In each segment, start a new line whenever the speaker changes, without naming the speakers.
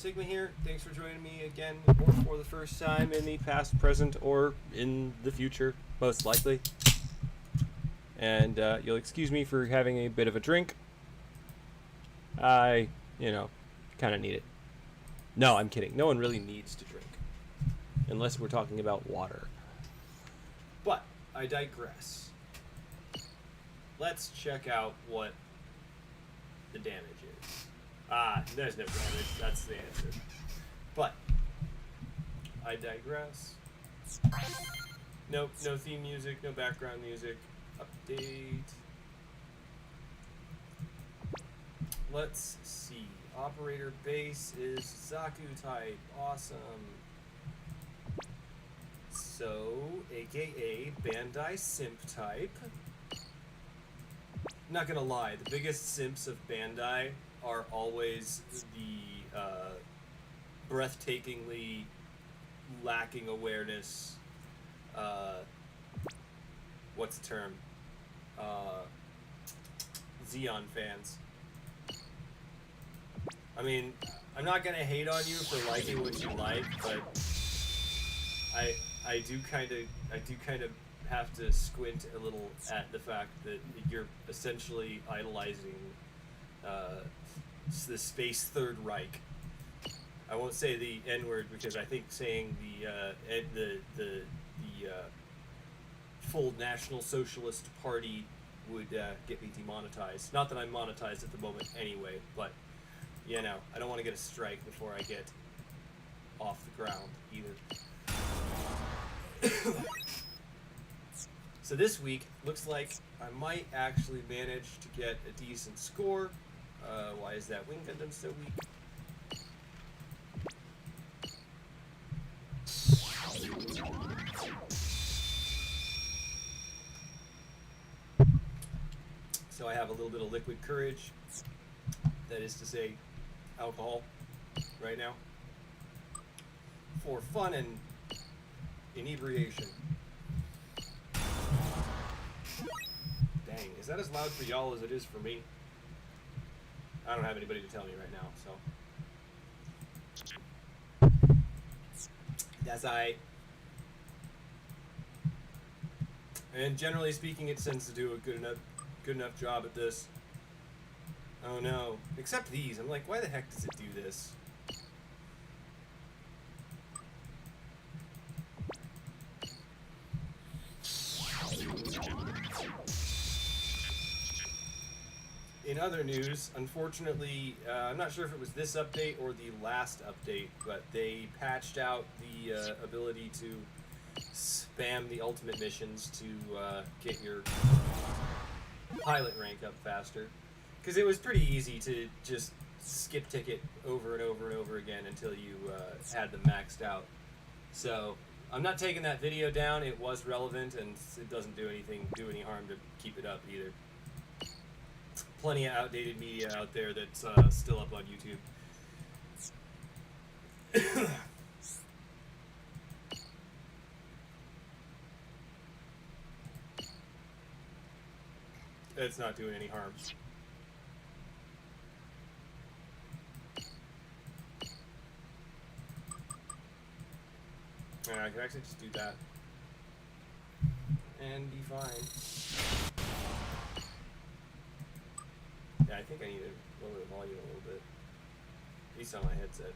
Sigma here. Thanks for joining me again, or for the first time in the past, present, or in the future, most likely. And you'll excuse me for having a bit of a drink. I, kind of need it. No, I'm kidding. No one really needs to drink. Unless we're talking about water. But, I digress. Let's check out what the damage is. There's no damage. That's the answer. But, I digress. Nope, no theme music, no background music. Update. Let's see. Operator base is Zaku type. Awesome. So, aka Bandai Simp type. Not gonna lie, the biggest simps of Bandai are always the breathtakingly lacking awareness. What's the term? Xeon fans. I mean, I'm not gonna hate on you for liking what you like, but I do kind of have to squint a little at the fact that you're essentially idolizing the Space Third Reich. I won't say the N-word because I think saying the full National Socialist Party would get me demonetized. Not that I'm monetized at the moment anyway, but I don't want to get a strike before I get off the ground either. So this week, looks like I might actually manage to get a decent score. Why is that Wing Gundam so weak? So I have a little bit of liquid courage, that is to say, alcohol, right now, for fun and inebriation. Dang, is that as loud for y'all as it is for me? I don't have anybody to tell me right now, so. That's And generally speaking, it tends to do a good enough job at this. Oh no. Except these. I'm like, why the heck does it do this? In other news, unfortunately, I'm not sure if it was this update or the last update, but they patched out the ability to spam the ultimate missions to get your pilot rank up faster. Because it was pretty easy to just skip ticket over and over and over again until you had them maxed out. So I'm not taking that video down. It was relevant, and it doesn't do any harm to keep it up either. Plenty of outdated media out there that's still up on YouTube. It's not doing any harm. Yeah, I can actually just do that and be fine. Yeah, I think I need to lower the volume a little bit. At least on my headset.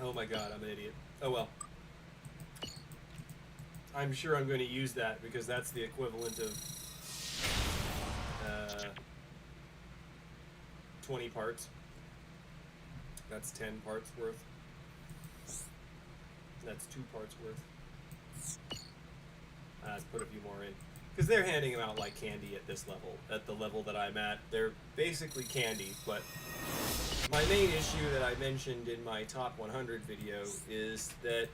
Oh my god, I'm an idiot. Oh well. I'm sure I'm going to use that because that's the equivalent of 20 parts. That's 10 parts worth. That's 2 parts worth. Let's put a few more in. Because they're handing them out like candy at this level. At the level that I'm at, they're basically candy. But my main issue that I mentioned in my top 100 video is that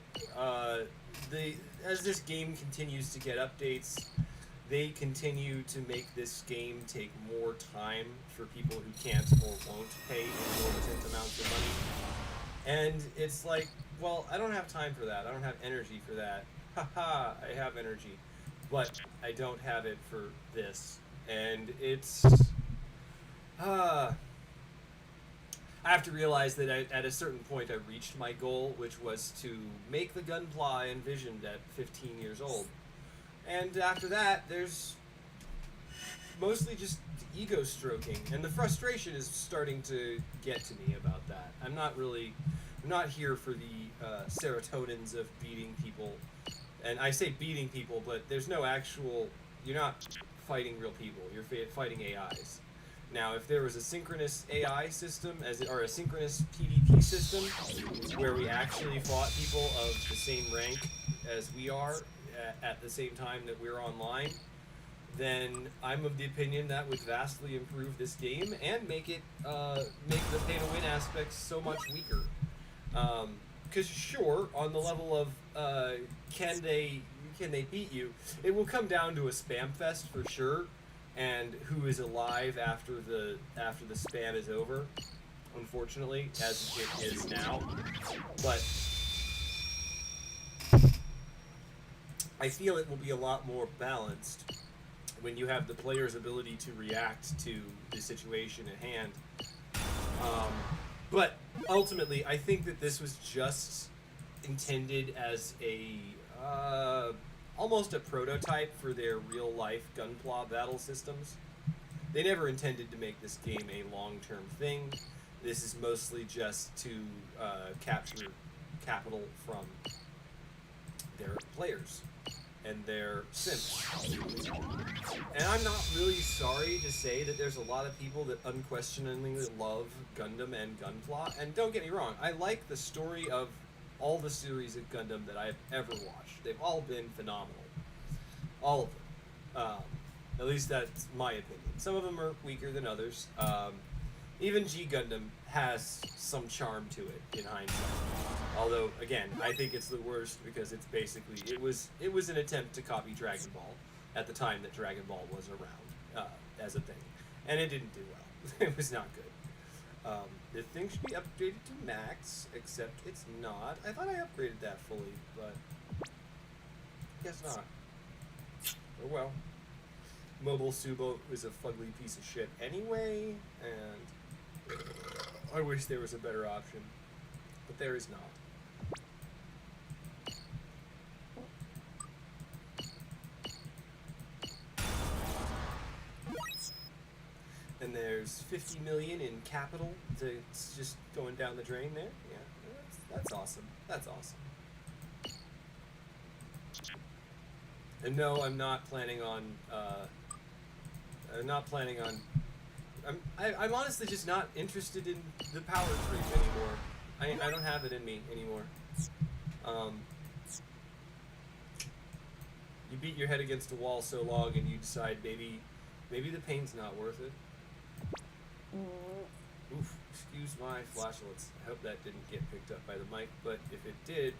as this game continues to get updates, they continue to make this game take more time for people who can't or won't pay exorbitant amounts of money. And it's like, well, I don't have time for that. I don't have energy for that. Haha, I have energy. but I don't have it for this, and it's I have to realize that at a certain point I reached my goal, which was to make the Gunpla I envisioned at 15 years old. And after that, there's mostly just ego stroking, and the frustration is starting to get to me about that. I'm not here for the serotonins of beating people. And I say beating people, but there's no actual, you're not fighting real people, you're fighting AIs. Now, if there was a synchronous AI system, or a synchronous PvP system, where we actually fought people of the same rank as we are at the same time that we're online, then I'm of the opinion that would vastly improve this game and make the pay-to-win aspects so much weaker. Because sure, on the level of can they beat you, it will come down to a spam fest for sure. And who is alive after the spam is over, unfortunately, as it is now. But I feel it will be a lot more balanced when you have the player's ability to react to the situation at hand. But ultimately, I think that this was just intended as a almost a prototype for their real-life Gunpla battle systems. They never intended to make this game a long-term thing. This is mostly just to capture capital from their players and their sims. And I'm not really sorry to say that there's a lot of people that unquestioningly love Gundam and Gunpla. And don't get me wrong, I like the story of all the series of Gundam that I've ever watched. They've all been phenomenal. All of them. At least that's my opinion. Some of them are weaker than others. Even G Gundam has some charm to it in hindsight. Although, again, I think it's the worst because it's basically, it was an attempt to copy Dragon Ball at the time that Dragon Ball was around as a thing. And it didn't do well. It was not good. The thing should be upgraded to max, except it's not. I thought I upgraded that fully, but guess not. Oh well. Mobile Subo is a fugly piece of shit anyway, and I wish there was a better option, but there is not. And there's 50 million in capital that's just going down the drain there. Yeah, that's awesome. That's awesome. And no, I'm not planning on. I'm honestly just not interested in the power creep anymore. I don't have it in me anymore. You beat your head against a wall so long, and you decide maybe the pain's not worth it. Oof, excuse my flatulence. I hope that didn't get picked up by the mic, but if it did,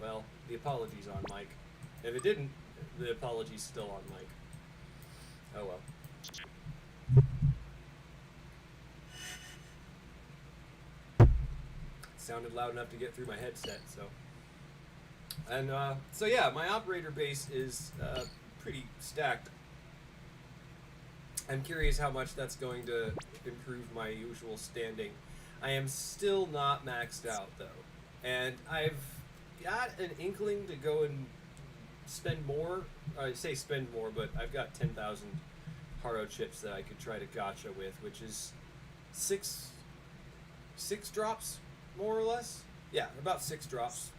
well, the apology's on mic. If it didn't, the apology's still on mic. Oh well. Sounded loud enough to get through my headset, so. And, so yeah, my operator base is, pretty stacked. I'm curious how much that's going to improve my usual standing. I am still not maxed out, though. And I've got an inkling to go and spend more. I say spend more, but I've got 10,000 Haro chips that I could try to gacha with, which is six drops, more or less. Yeah, about 6 drops.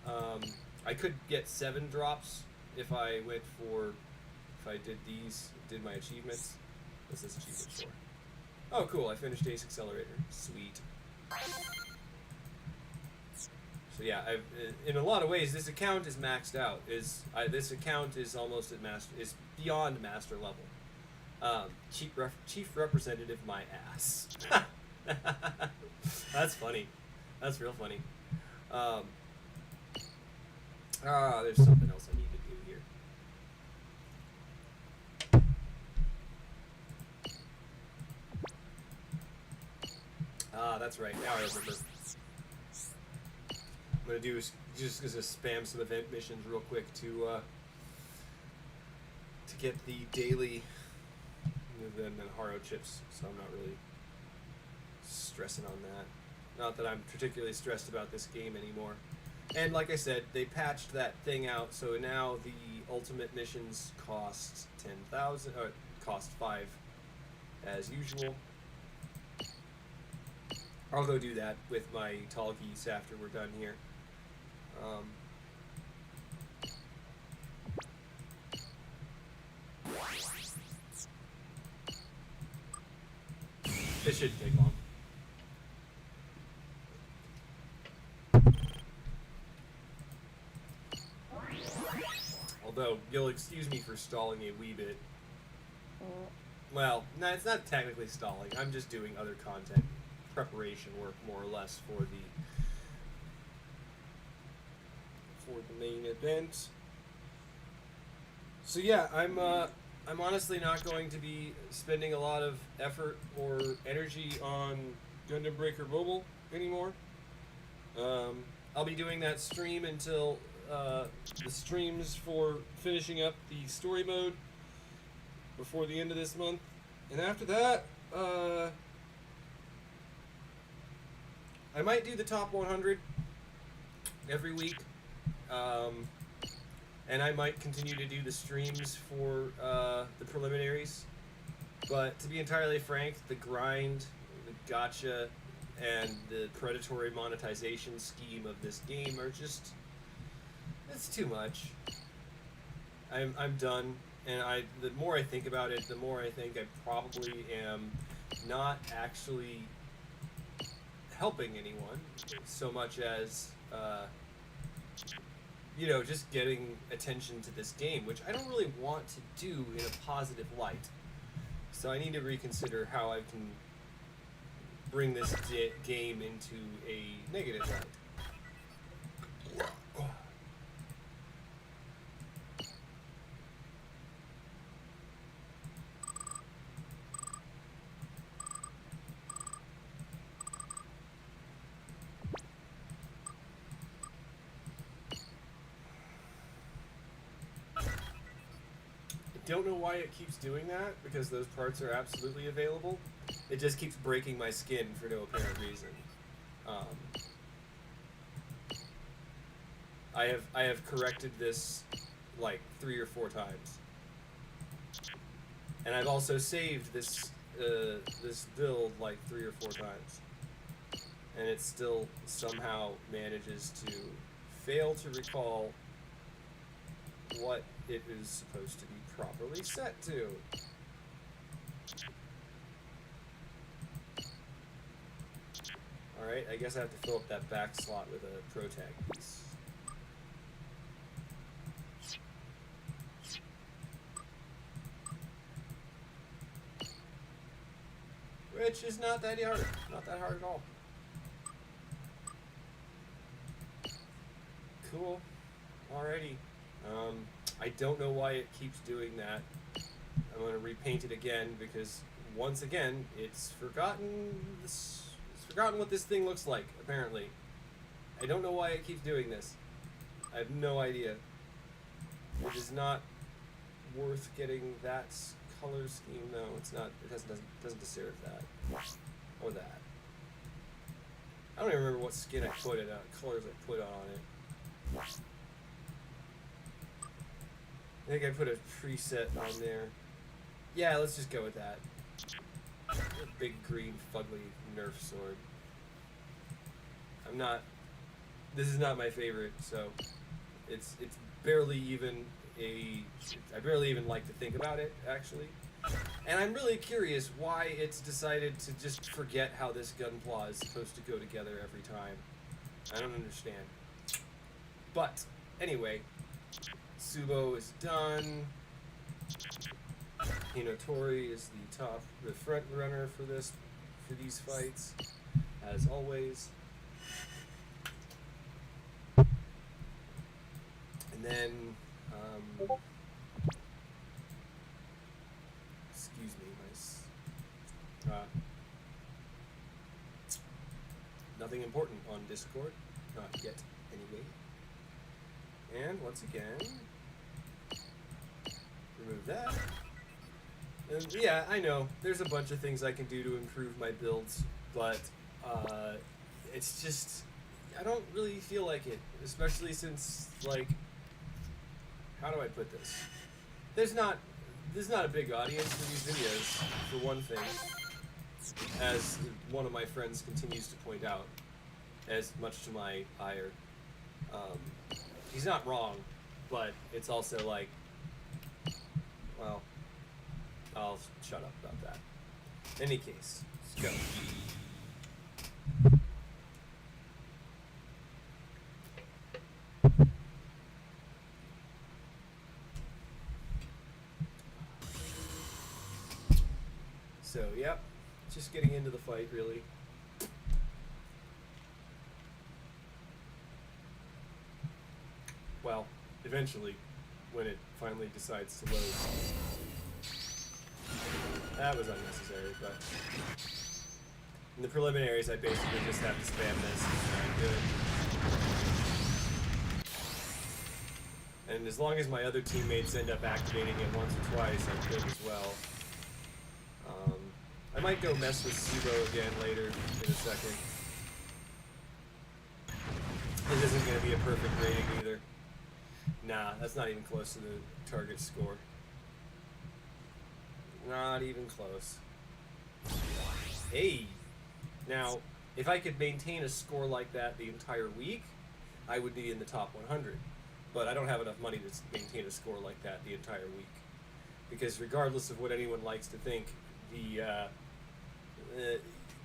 I could get 7 drops if I did my achievements. What's this achievement for? Oh, cool, I finished Ace Accelerator. Sweet. So yeah, in a lot of ways, this account is maxed out. This account is almost at is beyond master level. Chief representative, my ass. That's funny. That's real funny. There's something else I need to do here. That's right. Now I remember. I'm gonna do is just spam some event missions real quick to get the daily than Haro chips, so I'm not really stressing on that. Not that I'm particularly stressed about this game anymore. And like I said, they patched that thing out, so now the ultimate missions cost 10,000, or cost 5 as usual. I'll go do that with my tall geese after we're done here. It shouldn't take long. Although, you'll excuse me for stalling a wee bit. Well, no, it's not technically stalling. I'm just doing other content preparation work, more or less, for the main event. So yeah, I'm honestly not going to be spending a lot of effort or energy on Gundam Breaker Mobile anymore. I'll be doing that stream until the streams for finishing up the story mode before the end of this month, and after that, I might do the top 100 every week, and I might continue to do the streams for the preliminaries. But to be entirely frank, the grind, the gacha, and the predatory monetization scheme of this game are just, it's too much. I'm done, and the more I think about it, the more I think I probably am not actually helping anyone so much as you know, just getting attention to this game, which I don't really want to do in a positive light. So I need to reconsider how I can bring this game into a negative light. Don't know why it keeps doing that, because those parts are absolutely available. It just keeps breaking my skin for no apparent reason. I have corrected this like 3 or 4 times, and I've also saved this this build like 3 or 4 times, and it still somehow manages to fail to recall what it is supposed to be properly set to. Alright, I guess I have to fill up that back slot with a protag piece. Which is not that hard. Not that hard at all. Cool. Alrighty. I don't know why it keeps doing that. I'm going to repaint it again because, once again, it's forgotten what this thing looks like, apparently. I don't know why it keeps doing this. I have no idea. It is not worth getting that color scheme. No, it's not. It doesn't deserve that. Or that. I don't even remember what skin I put it on, colors I put on it. I think I put a preset on there. Yeah, let's just go with that. A big green fugly Nerf sword. This is not my favorite, so it's barely even I barely even like to think about it, actually. And I'm really curious why it's decided to just forget how this Gunpla is supposed to go together every time. I don't understand. But, anyway, Subo is done. Hinotori is the front runner for these fights, as always. And then, excuse me, nothing important on Discord, not yet, anyway. And once again, remove that. And yeah, I know, there's a bunch of things I can do to improve my builds, but it's just, I don't really feel like it, especially since, like, how do I put this? There's not a big audience for these videos, for one thing, as one of my friends continues to point out, as much to my ire. He's not wrong, but it's also like, well, I'll shut up about that. In any case, let's go. So, yep, just getting into the fight, really. Well, eventually, when it finally decides to load. That was unnecessary, but in the preliminaries, I basically just have to spam this and I'm good. And as long as my other teammates end up activating it once or twice, I'm good as well. I might go mess with Zero again later in a second. It isn't going to be a perfect rating either. Nah, that's not even close to the target score. Not even close. Hey! Now, if I could maintain a score like that the entire week, I would be in the top 100. But I don't have enough money to maintain a score like that the entire week. Because regardless of what anyone likes to think,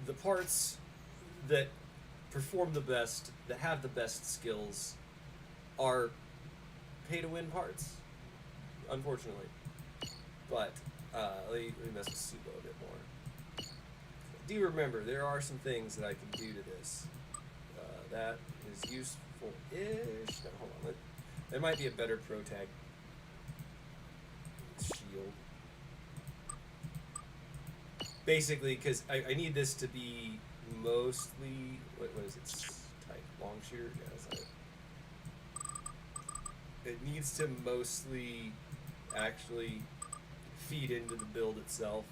the parts that perform the best, that have the best skills, are pay-to-win parts, unfortunately. But let me mess with Subo a bit more. Do remember, there are some things that I can do to this that is useful-ish. No, hold on. There might be a better pro tag. Shield. Basically, because I need this to be mostly, what is it, type? Long shooter? Yeah, that's it needs to mostly actually feed into the build itself.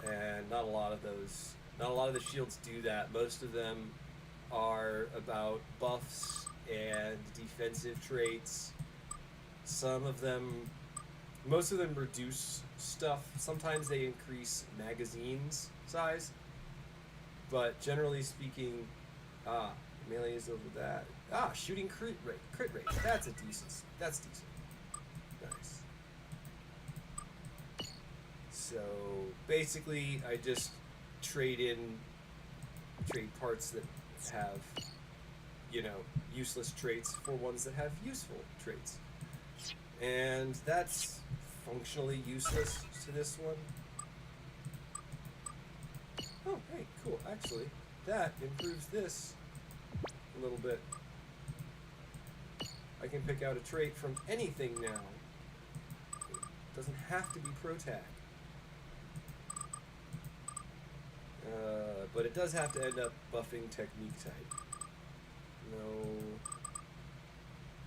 And not a lot of the shields do that. Most of them are about buffs and defensive traits. Most of them reduce stuff. Sometimes they increase magazines size. But generally speaking, melee is over that. Shooting crit rate. That's decent. Nice. So basically, I just trade parts that have, useless traits for ones that have useful traits. And that's functionally useless to this one. Oh, hey, cool. Actually, that improves this a little bit. I can pick out a trait from anything now. It doesn't have to be pro tag. But it does have to end up buffing technique type. No.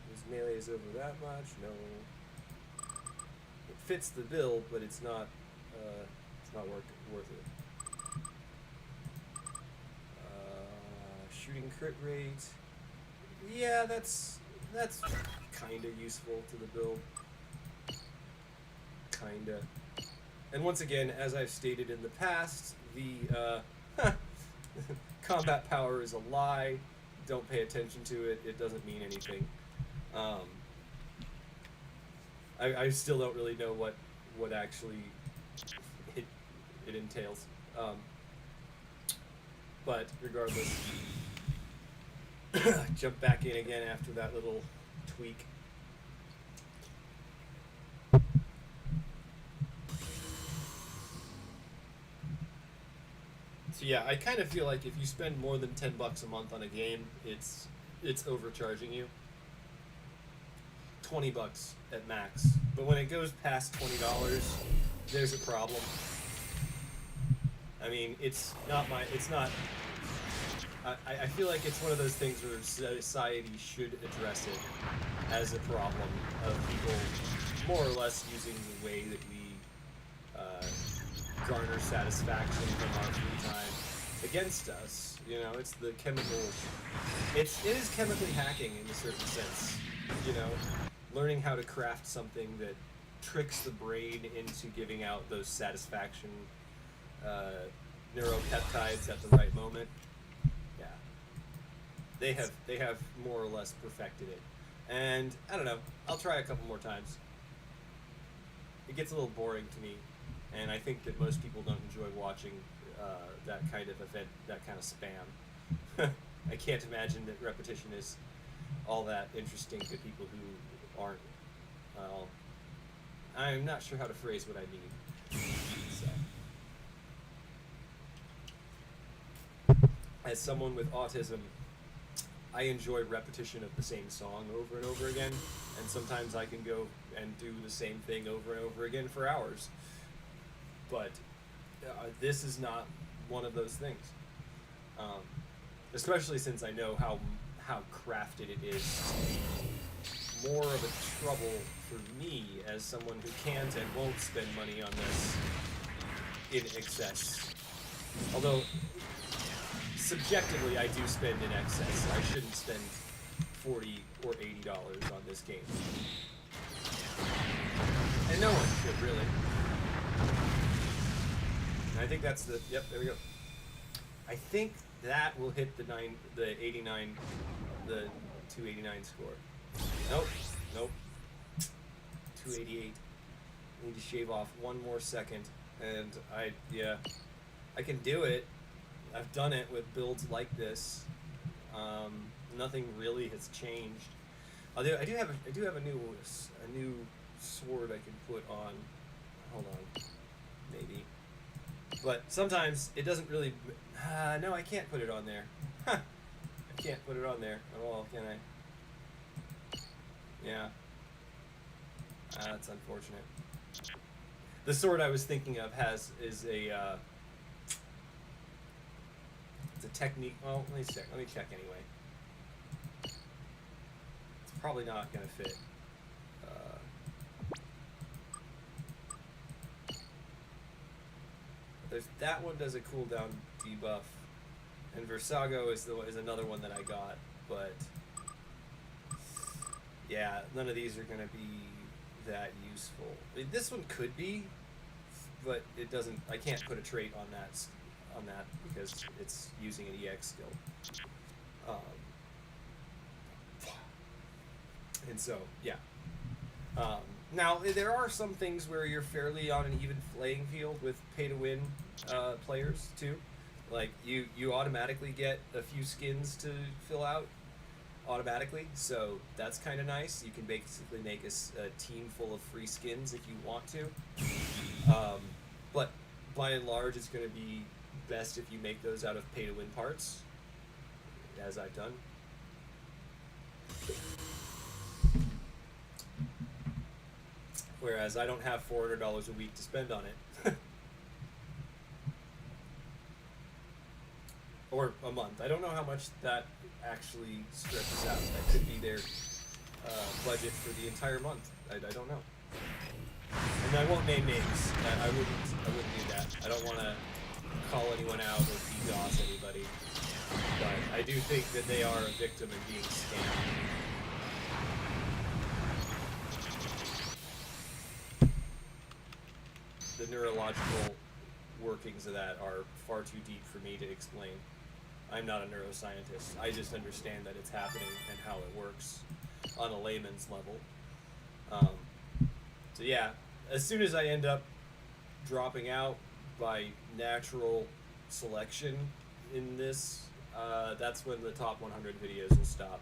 His melee is over that much. No. It fits the build, but it's not worth it. Shooting crit rate. Yeah, that's kinda useful to the build. Kinda. And once again, as I've stated in the past, the combat power is a lie. Don't pay attention to it. It doesn't mean anything. I still don't really know what actually it entails. But regardless, jump back in again after that little tweak. So yeah, I kind of feel like if you spend more than $10 a month on a game, it's overcharging you. $20 at max. But when it goes past $20, there's a problem. I mean, I feel like it's one of those things where society should address it as a problem of people more or less using the way that we garner satisfaction from our free time against us. You know, it's the chemical. It is chemically hacking in a certain sense. You know, learning how to craft something that tricks the brain into giving out those satisfaction neuropeptides at the right moment. Yeah, they have more or less perfected it, and I don't know. I'll try a couple more times. It gets a little boring to me, and I think that most people don't enjoy watching that kind of event, that kind of spam. I can't imagine that repetition is all that interesting to people who aren't. I'm not sure how to phrase what I mean. So, as someone with autism, I enjoy repetition of the same song over and over again, and sometimes I can go and do the same thing over and over again for hours. But this is not one of those things. Especially since I know how crafted it is to be more of a trouble for me as someone who can't and won't spend money on this in excess. Although, subjectively, I do spend in excess. I shouldn't spend $40 or $80 on this game. And no one should, really. And I think that's the... Yep, there we go. I think that will hit the 89, the 289 score. Nope. 288. I need to shave off one more second, and I can do it. I've done it with builds like this. Nothing really has changed. I do have a new sword I can put on. Hold on, maybe. But sometimes it doesn't really. No, I can't put it on there. I can't put it on there at all, can I? Yeah. That's unfortunate. The sword I was thinking of is a it's a technique. Well, let me check anyway. It's probably not gonna fit. That one does a cooldown debuff, and Versago is another one that I got, but yeah, none of these are gonna be that useful. I mean, this one could be, but it doesn't. I can't put a trait on that because it's using an EX skill. And so, yeah. Now, there are some things where you're fairly on an even playing field with pay-to-win players, too. Like, you automatically get a few skins to fill out automatically, so that's kind of nice. You can basically make a team full of free skins if you want to. But by and large, it's going to be best if you make those out of pay-to-win parts, as I've done. Whereas I don't have $400 a week to spend on it. Or a month. I don't know how much that actually stretches out. That could be their budget for the entire month. I don't know. And I won't name names. I wouldn't do that. I don't want to call anyone out or DDoS anybody. But I do think that they are a victim and being scammed. The neurological workings of that are far too deep for me to explain. I'm not a neuroscientist. I just understand that it's happening and how it works on a layman's level. So yeah, as soon as I end up dropping out by natural selection in this, that's when the top 100 videos will stop.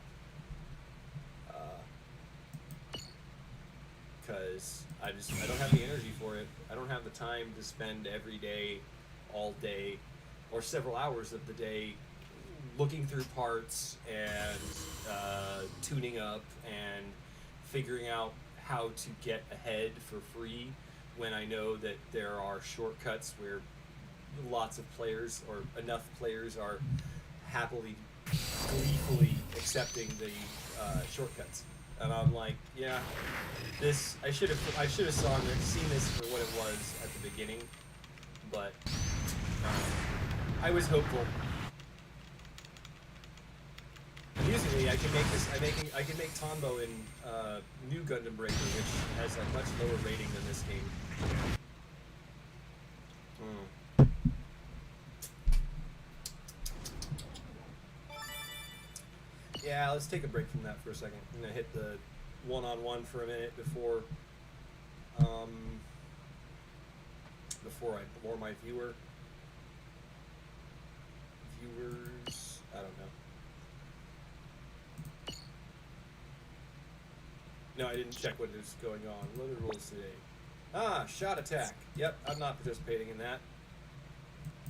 Because I don't have the energy for it. I don't have the time to spend every day, all day, or several hours of the day looking through parts and tuning up and figuring out how to get ahead for free when I know that there are shortcuts where lots of players or enough players are happily gleefully accepting the shortcuts, and I'm like, yeah, this I should have seen this for what it was at the beginning, but I was hopeful. Amusingly, I can make Tombo in new Gundam Breaker, which has a much lower rating than this game. Yeah, let's take a break from that for a second. I'm gonna hit the one-on-one for a minute before I bore my viewers. I don't know. No, I didn't check what is going on. What are the rules today? Ah, shot attack. Yep, I'm not participating in that.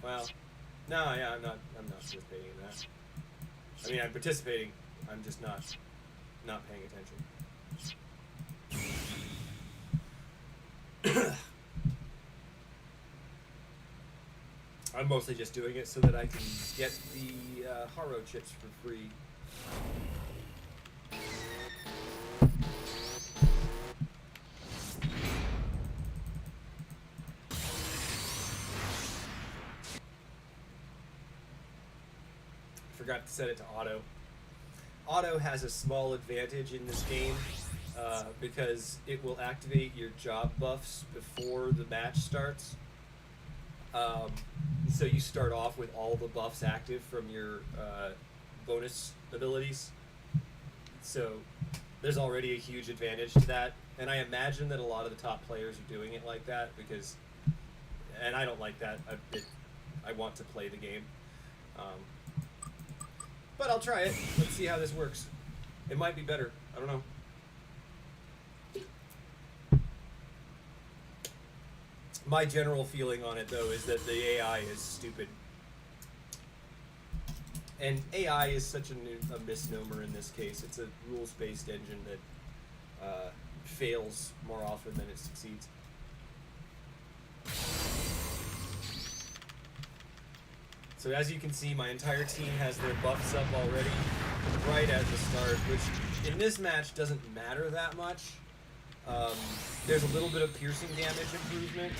Well, no, yeah, I'm not participating in that. I mean, I'm participating. I'm just not paying attention. I'm mostly just doing it so that I can get the Haro chips for free. Forgot to set it to auto. Auto has a small advantage in this game because it will activate your job buffs before the match starts. So you start off with all the buffs active from your bonus abilities. So there's already a huge advantage to that, and I imagine that a lot of the top players are doing it like that because, and I don't like that. I want to play the game. But I'll try it. Let's see how this works. It might be better. I don't know. My general feeling on it, though, is that the AI is stupid. And AI is such a misnomer in this case. It's a rules-based engine that fails more often than it succeeds. So as you can see, my entire team has their buffs up already, right at the start, which in this match doesn't matter that much. There's a little bit of piercing damage improvement,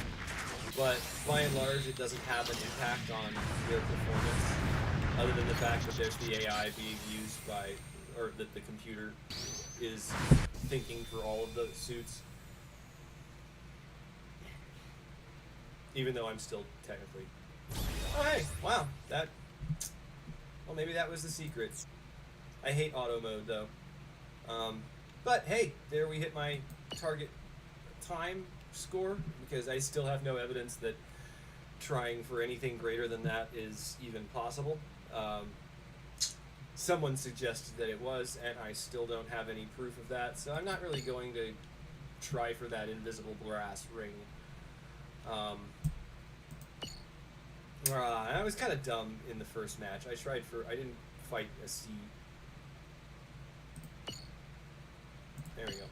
but by and large it doesn't have an impact on their performance, other than the fact that there's the AI being used by, or that the computer is thinking for all of the suits. Even though I'm still technically... Oh hey, wow, well maybe that was the secret. I hate auto mode though. But hey, there we hit my target time score, because I still have no evidence that trying for anything greater than that is even possible. Someone suggested that it was, and I still don't have any proof of that, so I'm not really going to try for that invisible brass ring. I was kind of dumb in the first match. I didn't fight a C. There we go.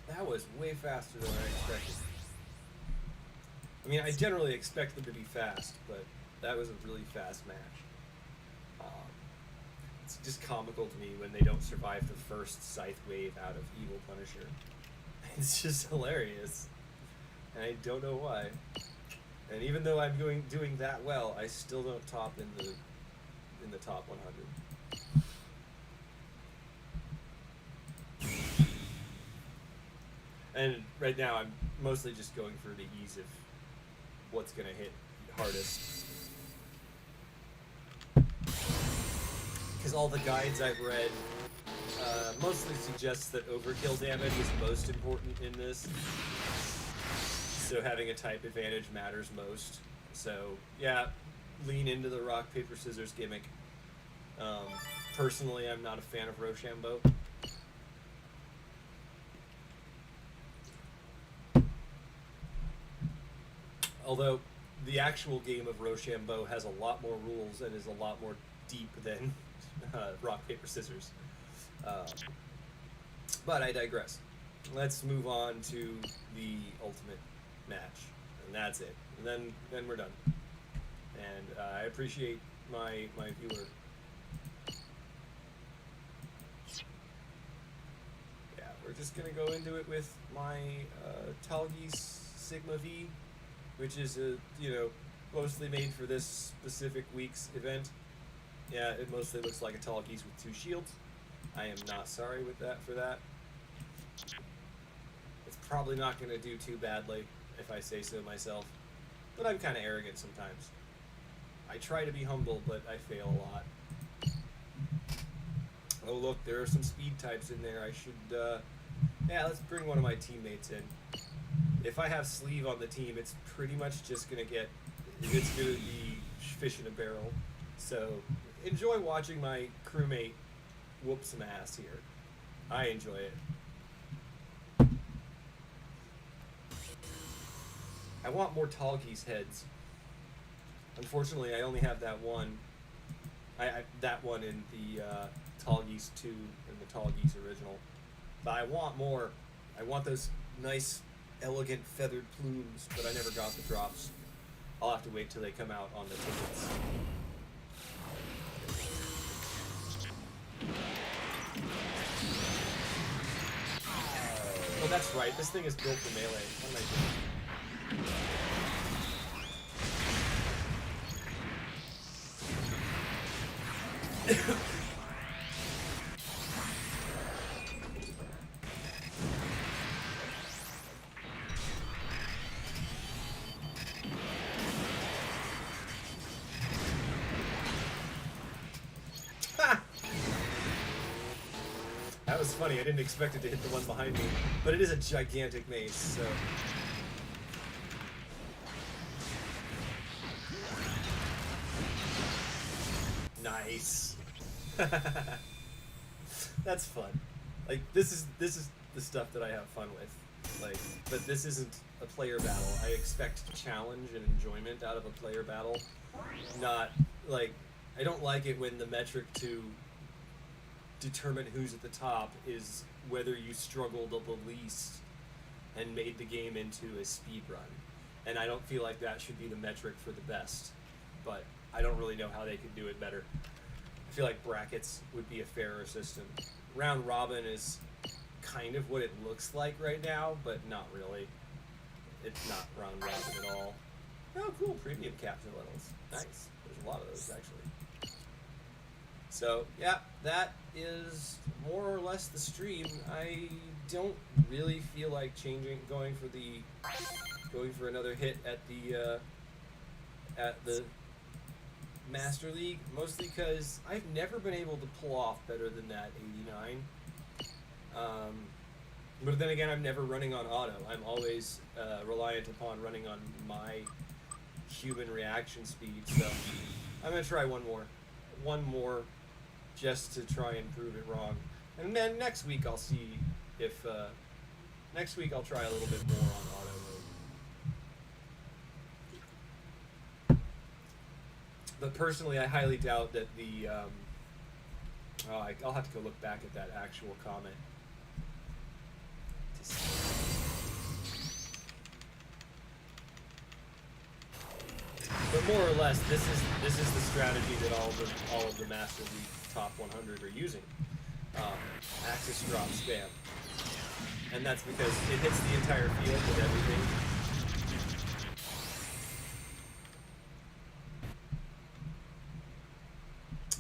That was way faster than I expected. I mean, I generally expect them to be fast, but that was a really fast match. It's just comical to me when they don't survive the first scythe wave out of Evil Punisher. It's just hilarious, and I don't know why. And even though I'm doing that well, I still don't top in the top 100. And right now, I'm mostly just going for the ease of what's going to hit hardest. Because all the guides I've read mostly suggest that overkill damage is most important in this. So having a type advantage matters most. So yeah, lean into the rock, paper, scissors gimmick. Personally, I'm not a fan of Rochambeau. Although the actual game of Rochambeau has a lot more rules and is a lot more deep than rock, paper, scissors. But I digress. Let's move on to the ultimate match, and that's it. And then we're done. And I appreciate my viewer. Yeah, we're just gonna go into it with my Talgis Sigma V, which is mostly made for this specific week's event. Yeah, it mostly looks like a Talgis with 2 shields. I am not sorry for that. It's probably not going to do too badly, if I say so myself. But I'm kind of arrogant sometimes. I try to be humble, but I fail a lot. Oh look, there are some speed types in there. I should, yeah, let's bring one of my teammates in. If I have Sleeve on the team, it's pretty much just going to be fish in a barrel. So, enjoy watching my crewmate whoop some ass here. I enjoy it. I want more Talgis heads. Unfortunately, I only have that one. That one in the Talgis 2 and the Talgis original. But I want more. I want those nice, elegant feathered plumes, but I never got the drops. I'll have to wait till they come out on the tickets. Oh, that's right. This thing is built for melee. What am I doing? That was funny. I didn't expect it to hit the one behind me, but it is a gigantic mace, so... Nice. That's fun. Like, this is the stuff that I have fun with. Like, but this isn't a player battle. I expect challenge and enjoyment out of a player battle. Not, like, I don't like it when the metric to determine who's at the top is whether you struggled the least and made the game into a speed run. And I don't feel like that should be the metric for the best. But I don't really know how they could do it better. I feel like brackets would be a fairer system. Round robin is kind of what it looks like right now, but not really. It's not round robin at all. Oh, cool, premium capture levels. Nice. There's a lot of those, actually. So, yeah, that is more or less the stream. I don't really feel like going for another hit at the Master League, mostly because I've never been able to pull off better than that 89. But then again, I'm never running on auto. I'm always reliant upon running on my human reaction speed. So I'm gonna try one more, just to try and prove it wrong. And then next week I'll see if next week I'll try a little bit more on auto mode. But personally, I highly doubt that the I'll have to go look back at that actual comment. But more or less, this is the strategy that all of the Master League top 100 are using. Axis drop spam, and that's because it hits the entire field with everything.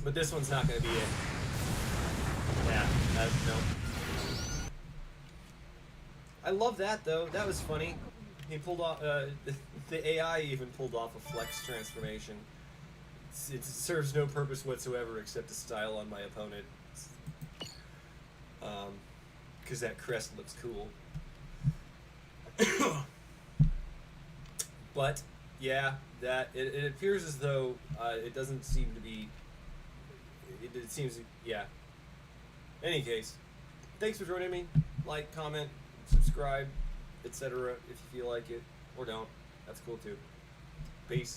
But this one's not going to be it. Yeah, no. I love that though. That was funny. He pulled off. The AI even pulled off a flex transformation. It serves no purpose whatsoever except to style on my opponent. Because that crest looks cool. But yeah, it appears as though it doesn't seem to be. It seems, yeah. Any case, thanks for joining me. Like, comment, subscribe, etc. if you feel like it, or don't. That's cool too. Peace.